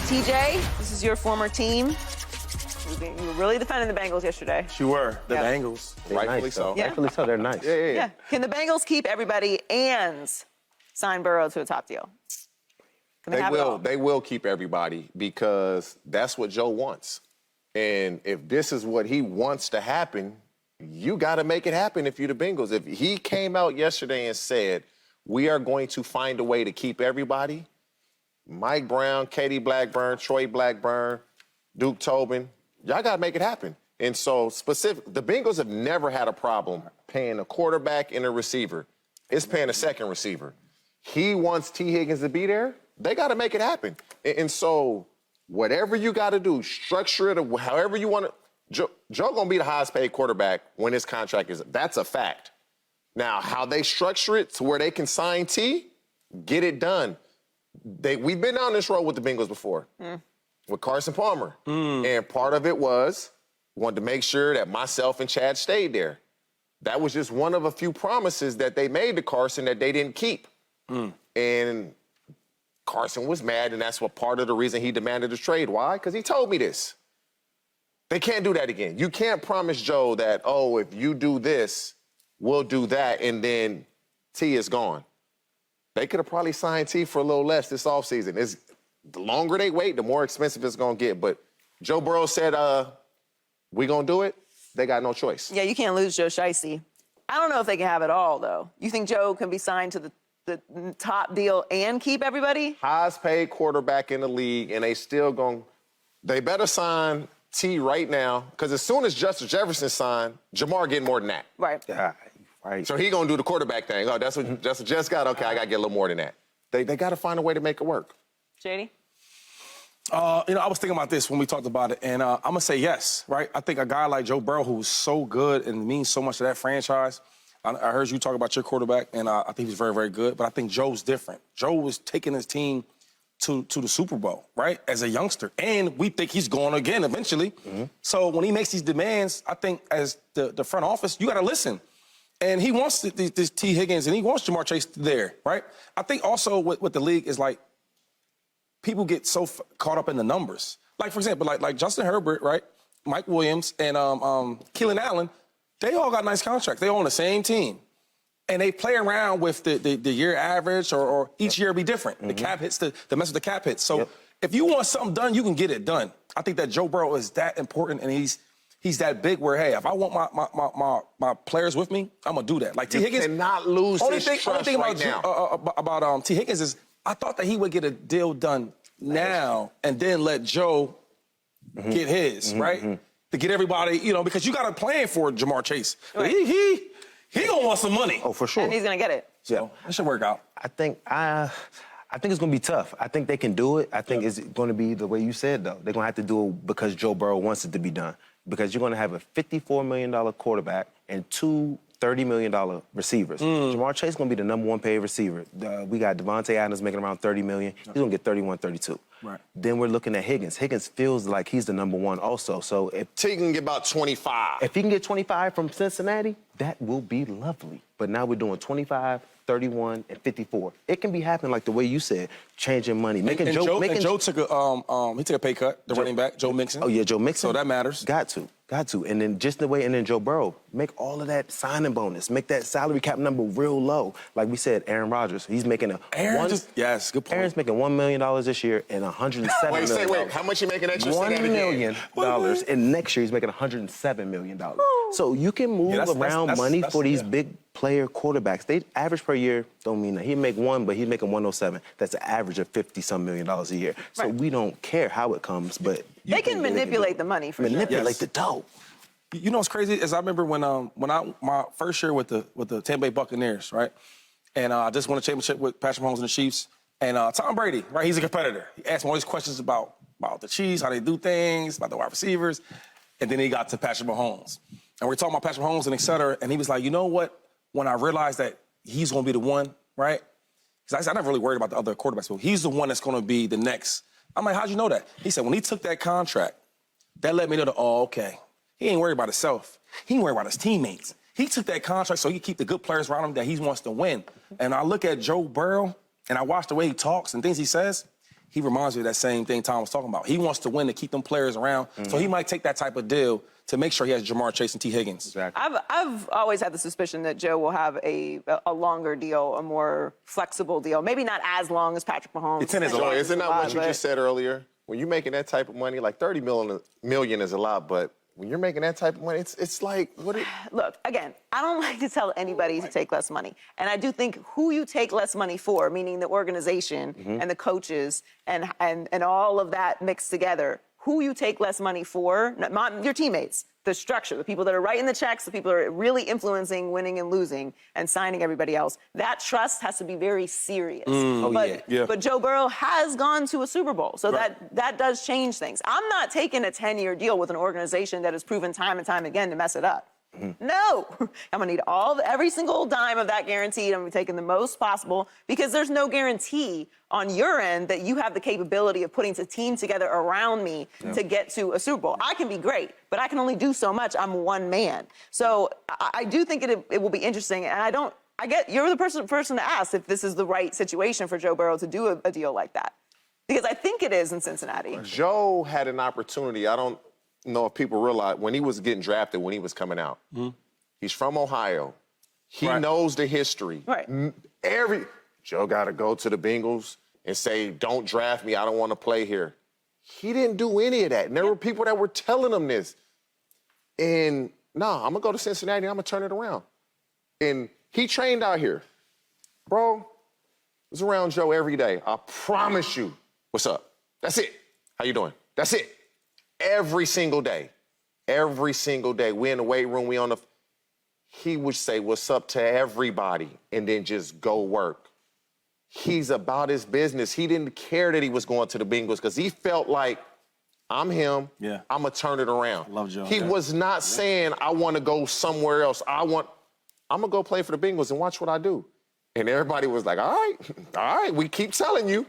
TJ, this is your former team. You were really defending the Bengals yesterday. You were. The Yeah. Bengals. Rightfully Nice, so. though. Yeah. Rightfully so. They're nice. Yeah. Can the Bengals keep everybody and sign Burrow to a top deal? Can they have it all? They will keep everybody because that's what Joe wants. And if this is what he wants to happen, you got to make it happen if you're the Bengals. If he came out yesterday and said, we are going to find a way to keep everybody, Mike Brown, Katie Blackburn, Troy Blackburn, Duke Tobin, y'all got to make it happen. And so the Bengals have never had a problem paying a quarterback and a receiver. It's paying a second receiver. He wants T. Higgins to be there. They got to make it happen. And so whatever you got to do, structure it however you want to. Joe going to be the highest paid quarterback when his contract is. That's a fact. Now, how they structure it to where they can sign T, get it done. We've been down this road with the Bengals before, with Carson Palmer. And part of it was wanted to make sure that myself and Chad stayed there. That was just one of a few promises that they made to Carson that they didn't keep. And Carson was mad, and that's what part of the reason he demanded a trade. Why? Because he told me this. They can't do that again. You can't promise Joe that, oh, if you do this, we'll do that, and then T is gone. They could have probably signed T for a little less this offseason. The longer they wait, the more expensive it's going to get. But Joe Burrow said, we going to do it. They got no choice. Yeah, you can't lose Joe Shiesty. I don't know if they can have it all, though. You think Joe can be signed to the top deal and keep everybody? Highest paid quarterback in the league, and they better sign T right now, because as soon as Justin Jefferson signed, Jamar getting more than that. Right. Yeah, right. So he gonna do the quarterback thing. Oh, that's what Jess got? Okay, I gotta get a little more than that. They got to find a way to make it work. JD? I was thinking about this when we talked about it, and I'm going to say yes, right? I think a guy like Joe Burrow, who's so good and means so much to that franchise, I heard you talk about your quarterback, and I think he's very, very good, but I think Joe's different. Joe was taking his team to the Super Bowl, right, as a youngster, and we think he's going again eventually. So when he makes these demands, I think as the front office, you got to listen. And he wants this T. Higgins, and he wants Jamar Chase there, right? I think also what the league is like, people get so caught up in the numbers. Like, for example, like Justin Herbert, right? Mike Williams and Keelan Allen, they all got nice contracts. They all on the same team. And they play around with the year average or each year be different. The cap hits, the mess with the cap hits. So if you want something done, you can get it done. I think that Joe Burrow is that important, and he's that big where, hey, if I want my players with me, I'm going to do that. Like T. Higgins. Cannot lose his trust only thing right now. about T. Higgins is I thought that he would get a deal done now and then let Joe get his, right? To get everybody, because you got a plan for Jamar Chase. Right. He gonna want some money. Oh, for sure. And he's going to get it. So that should work out. I think it's going to be tough. I think they can do it. I think it's going to be the way you said, though. They're going to have to do it because Joe Burrow wants it to be done. Because you're going to have a $54 million quarterback and two $30 million receivers. Jamar Chase is going to be the number one paid receiver. We got Devontae Adams making around $30 million. He's going to get 31, 32. Right. Then we're looking at Higgins. Higgins feels like he's the number one also. So if T can get about 25. If he can get 25 from Cincinnati, that will be lovely. But now we're doing 25, 31, and 54. It can be happening like the way you said, changing money. Joe took a pay cut, the running back, Joe Mixon. Oh, yeah, Joe Mixon. So that matters. Got to. And then just the way, and then Joe Burrow, make all of that signing bonus, make that salary cap number real low. Like we said, Aaron Rodgers, he's making yes, good point. Aaron's making $1 million this year and $107 million. Wait, how much you making extra? $1 million, and next year he's making $107 million. So you can move around money for these big player quarterbacks. They average per year don't mean that. He'd make one, but he's making 107. That's an average of $50-some million a year. So we don't care how it comes, but they can manipulate the money for manipulate the dough. You know what's crazy is I remember when my first year with the Tampa Bay Buccaneers, right? And I just won a championship with Patrick Mahomes and the Chiefs. And Tom Brady, right? He's a competitor. He asked me all these questions about the Chiefs, how they do things, about the wide receivers. And then he got to Patrick Mahomes. And we're talking about Patrick Mahomes and et cetera. And he was like, you know what? When I realized that he's going to be the one, right? Because I never really worried about the other quarterbacks, but he's the one that's going to be the next. I'm like, how'd you know that? He said, when he took that contract, that let me know that, okay. He ain't worried about himself. He ain't worried about his teammates. He took that contract so he could keep the good players around him that he wants to win. And I look at Joe Burrow, and I watch the way he talks and things he says. he reminds me of that same thing Tom was talking about. He wants to win to keep them players around, so he might take that type of deal to make sure he has Jamar Chase and T. Higgins. Exactly. I've always had the suspicion that Joe will have a longer deal, a more flexible deal. Maybe not as long as Patrick Mahomes. It's in his Joe, isn't that what you but- just said earlier? When you're making that type of money, like $30 million is a lot, but when you're making that type of money, it's like, what? Look, again, I don't like to tell anybody to take less money. And I do think who you take less money for, meaning the organization and the coaches and all of that mixed together, who you take less money for, not your teammates, the structure, the people that are writing the checks, the people that are really influencing winning and losing and signing everybody else, that trust has to be very serious. But Joe Burrow has gone to a Super Bowl, so that does change things. I'm not taking a 10-year deal with an organization that has proven time and time again to mess it up. No, I'm gonna need every single dime of that guaranteed. I'm gonna be taking the most possible because there's no guarantee on your end that you have the capability of putting a team together around me to get to a Super Bowl. I can be great, but I can only do so much. I'm one man. So I do think it will be interesting, and I get you're the person to ask if this is the right situation for Joe Burrow to do a deal like that, because I think it is in Cincinnati. Joe had an opportunity. I don't know if people realize when he was getting drafted, when he was coming out. He's from Ohio. He knows the history. Joe got to go to the Bengals and say, don't draft me. I don't want to play here. He didn't do any of that. And there were people that were telling him this. And, I'm going to go to Cincinnati. I'm going to turn it around. And he trained out here. Bro, I was around Joe every day. I promise you. What's up? That's it. How you doing? That's it. Every single day. Every single day. We in the weight room. He would say, what's up to everybody, and then just go work. He's about his business. He didn't care that he was going to the Bengals because he felt like, I'm him. Yeah. I'm going to turn it around. Love Joe. He was not saying, I want to go somewhere else. I'm going to go play for the Bengals and watch what I do. And everybody was like, all right, we keep telling you.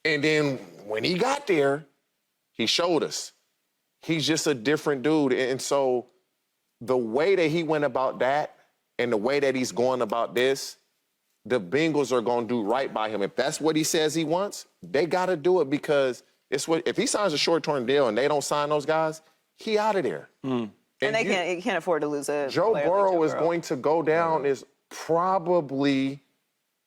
And then when he got there, he showed us. He's just a different dude. And so the way that he went about that and the way that he's going about this, the Bengals are going to do right by him. If that's what he says he wants, they got to do it because if he signs a short-term deal and they don't sign those guys, he out of there. And they can't afford to lose a Joe player like Burrow is Burrow. going to go down as probably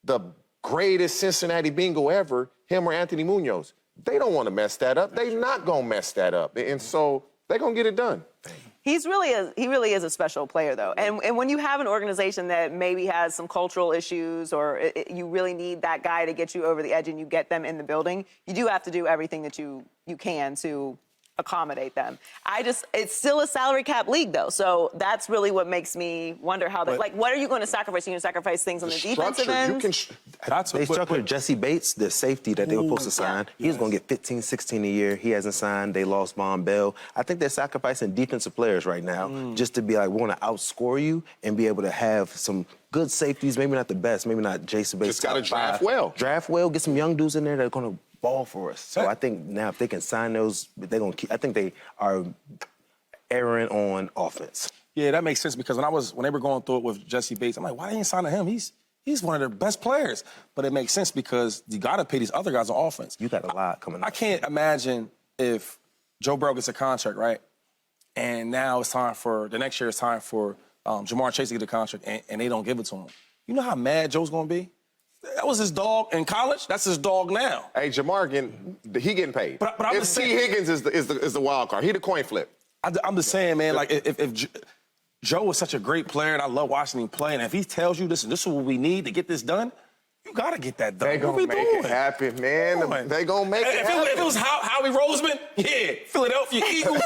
the greatest Cincinnati Bengal ever, him or Anthony Munoz. They don't want to mess that up. They're not going to mess that up. And so they're going to get it done. He really is a special player, though. And when you have an organization that maybe has some cultural issues or you really need that guy to get you over the edge and you get them in the building, you do have to do everything that you can to accommodate them. It's still a salary cap league, though. So that's really what makes me wonder how what are you going to sacrifice? Are you going to sacrifice things on the defensive end? They struck Jesse Bates, the safety that they were supposed to sign. He was going to get 15, 16 a year. He hasn't signed. They lost Von Bell. I think they're sacrificing defensive players right now just to be like, we want to outscore you and be able to have some good safeties, maybe not the best, maybe not Jason Bates. Just got to draft well. Draft well, get some young dudes in there that are going to ball for us. So I think now if they can sign those, they're going to keep. I think they are erring on offense. Yeah, that makes sense because when they were going through it with Jesse Bates, I'm like, why they ain't signing him? He's one of their best players. But it makes sense because you got to pay these other guys on offense. You got a lot coming up. I can't imagine if Joe Burrow gets a contract, right? And now it's time for the next year. It's time for Jamar Chase to get a contract, and they don't give it to him. You know how mad Joe's going to be? That was his dog in college. That's his dog now. Hey, Jamar getting paid. But I'm just saying, T. Higgins is the wild card. He the coin flip. I'm just saying, man. Like if Joe is such a great player, and I love watching him play, and if he tells you this is what we need to get this done, you gotta get that done. They gonna make it happen, man. They gonna make it happen. If it was Howie Roseman, Philadelphia Eagles,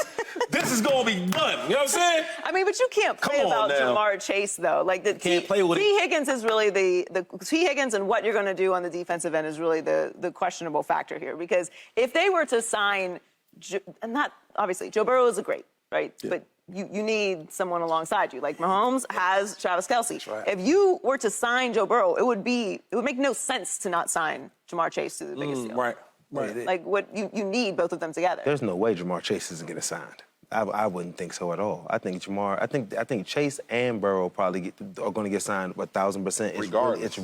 this is gonna be done. You know what I'm saying? I mean, but you can't play about Jamar Chase, though. Like Can't play with T. Higgins is really the T. Higgins and what you're going to do on the defensive end is really the questionable factor here. Because if they were to sign, not obviously Joe Burrow is great, right? Yeah. But you need someone alongside you. Like Mahomes has Travis Kelce. Right. If you were to sign Joe Burrow, it would make no sense to not sign Jamar Chase to the biggest deal. Right. Like what you need both of them together. There's no way Jamar Chase isn't getting signed. I wouldn't think so at all. I think Jamar. I think Chase and Burrow probably are going to get signed 1,000%. Regardless.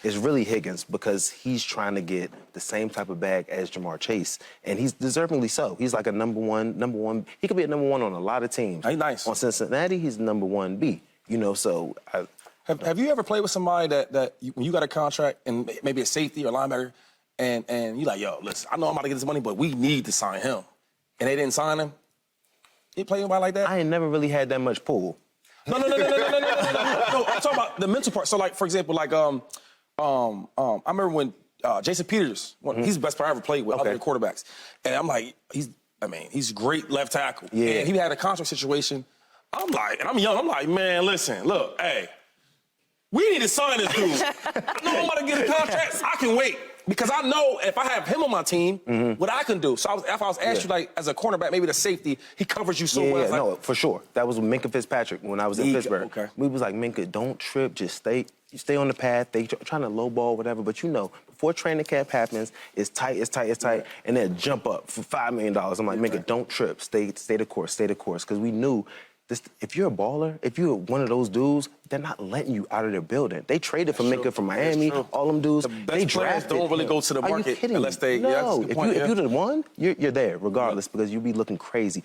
It's really Higgins because he's trying to get the same type of bag as Jamar Chase, and he's deservingly so. He's like a number one. He could be a number one on a lot of teams. Hey, nice. On Cincinnati, he's number 1B. You know, so. Have you ever played with somebody that when you got a contract and maybe a safety or linebacker, and you like, yo, listen, I know I'm about to get this money, but we need to sign him, and they didn't sign him? You play anybody like that? I ain't never really had that much pull. No. No, I'm talking about the mental part. So, like, for example, like, I remember when Jason Peters, he's the best player I ever played with, other than quarterbacks, and I'm like, he's great left tackle. Yeah. And he had a contract situation. I'm like, and I'm young. I'm like, man, listen, look, hey, we need to sign this dude. I know I'm about to get a contract. I can wait. Because I know if I have him on my team, what I can do. So if I was asked you, like, as a cornerback, maybe the safety, he covers you so well. Yeah, no, for sure. That was Minkah Fitzpatrick when I was in Pittsburgh. Okay. We was like, Minkah, don't trip, just stay on the path. They trying to lowball, whatever. But you know, before training camp happens, it's tight, and then jump up for $5 million. I'm like, Minkah, don't trip. Stay the course. Because we knew this, if you're a baller, if you're one of those dudes, they're not letting you out of their building. They traded for Minkah from Miami, all them dudes. The best they players drafted. don't really go to the market Are you kidding unless me? they. No, Yeah, that's a good point, if you're the one, you're there regardless because you'll be looking crazy.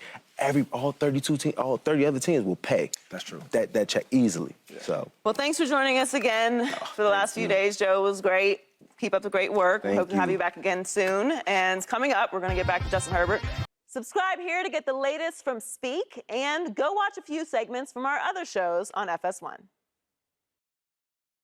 All 30 other teams will pay. That's true. That check easily. Yeah. So. Well, thanks for joining us again for the last few days. Joe, was great. Keep up the great work. We hope to have you back again soon. And coming up, we're going to get back to Justin Herbert. Subscribe here to get the latest from Speak, and go watch a few segments from our other shows on FS1.